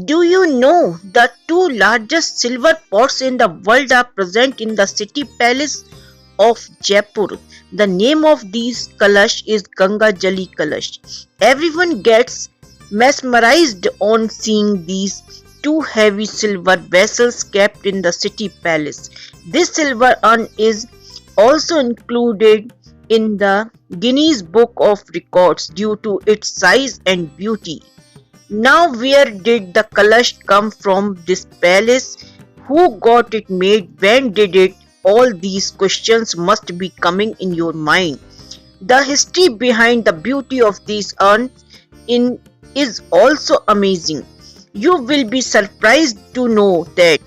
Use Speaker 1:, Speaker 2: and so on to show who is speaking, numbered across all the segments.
Speaker 1: Do you know the two largest silver pots in the world are present in the city palace of Jaipur? The name of these kalash is Ganga Jali Kalash. Everyone gets mesmerized on seeing these two heavy silver vessels kept in the city palace. This silver urn is also included in the Guinness Book of Records due to its size and beauty. Now, where did the Kalash come from this palace? Who got it made? When did it? All these questions must be coming in your mind. The history behind the beauty of these urns is also amazing. You will be surprised to know that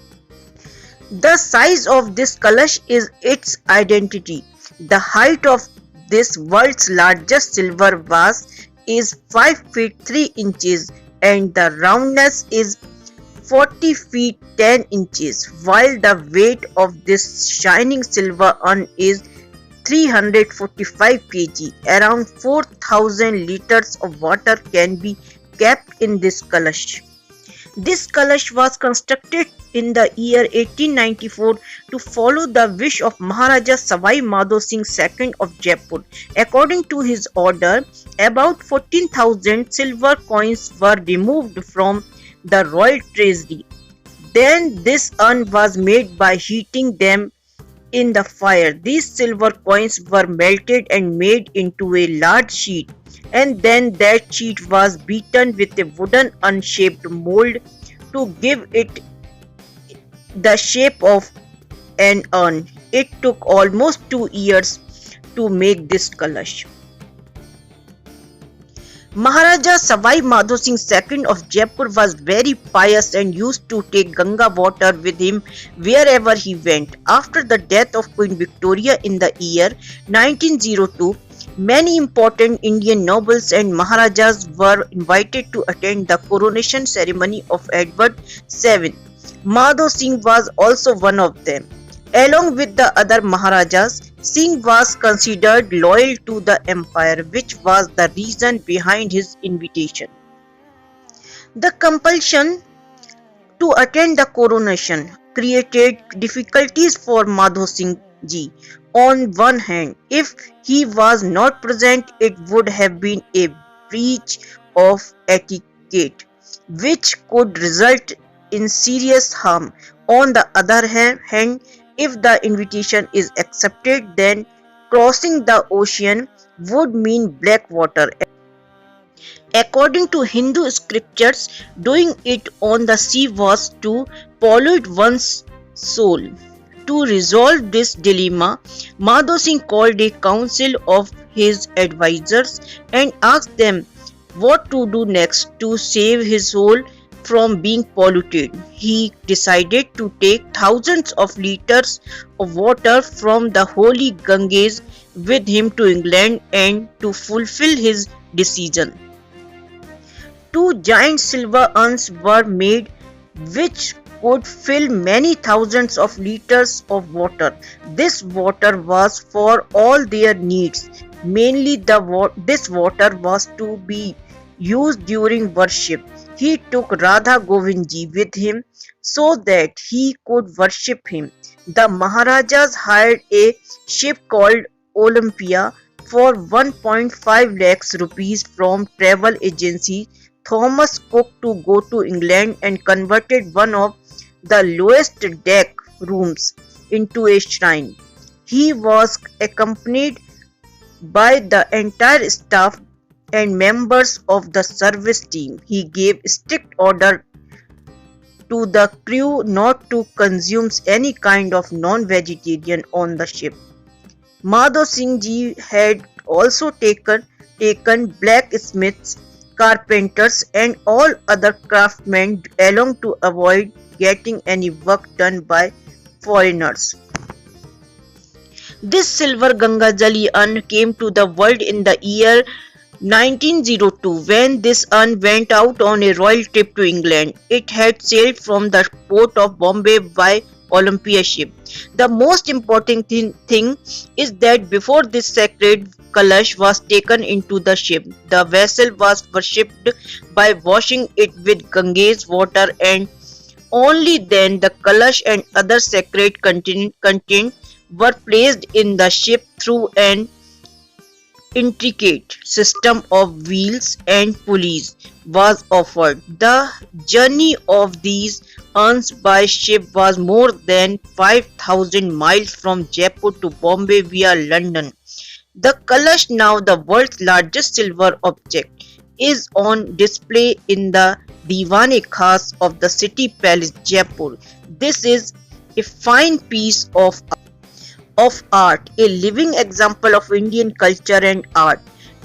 Speaker 1: the size of this Kalash is its identity. The height of this world's largest silver vase is 5 feet 3 inches and the roundness is 40 feet 10 inches, while the weight of this shining silver urn is 345 kg. Around 4,000 liters of water can be kept in this kalash. This kalash was constructed in the year 1894 to follow the wish of Maharaja Savai Madho Singh II of Jaipur. According to his order, about 14,000 silver coins were removed from the royal treasury. Then this urn was made by heating them in the fire. These silver coins were melted and made into a large sheet, and then that sheet was beaten with a wooden urn-shaped mold to give it the shape of an urn. It took almost 2 years to make this kalash. Maharaja Savai Madho Singh II of Jaipur was very pious and used to take Ganga water with him wherever he went. After the death of Queen Victoria in the year 1902, many important Indian nobles and Maharajas were invited to attend the coronation ceremony of Edward VII. Madho Singh was also one of them. Along with the other Maharajas, Singh was considered loyal to the empire, which was the reason behind his invitation. The compulsion to attend the coronation created difficulties for Madho Singh ji. On one hand, if he was not present, it would have been a breach of etiquette, which could result in serious harm. On the other hand, if the invitation is accepted, then crossing the ocean would mean black water. According to Hindu scriptures, doing it on the sea was to pollute one's soul. To resolve this dilemma, Madho Singh called a council of his advisors and asked them what to do next to save his soul from being polluted. He decided to take thousands of liters of water from the holy Ganges with him to England, and to fulfill his decision, 2 giant silver urns were made which could fill many thousands of liters of water. This water was for all their needs. Mainly this water was to be used during worship. He took Radha Govindji with him so that he could worship him. The Maharajas hired a ship called Olympia for 1.5 lakhs rupees from travel agency Thomas Cook to go to England and converted one of the lowest deck rooms into a shrine. He was accompanied by the entire staff and members of the service team. He gave strict order to the crew not to consume any kind of non-vegetarian on the ship. Madho Singh ji had also taken blacksmiths, carpenters and all other craftsmen along to avoid getting any work done by foreigners. This silver Ganga Jali urn came to the world in the year 1902 when this urn went out on a royal trip to England. It had sailed from the port of Bombay by Olympia ship. The most important thing is that before this sacred Kalash was taken into the ship. The vessel was worshipped by washing it with Ganges water, and only then the Kalash and other sacred content were placed in the ship through an intricate system of wheels and pulleys was offered. The journey of these urns by ship was more than 5,000 miles from Jaipur to Bombay via London. The Kalash, now the world's largest silver object, is on display in the Diwan-e-Khas of the City Palace, Jaipur. This is a fine piece of art, a living example of Indian culture and art.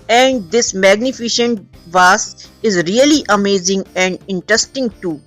Speaker 1: And this magnificent vase is really amazing and interesting too.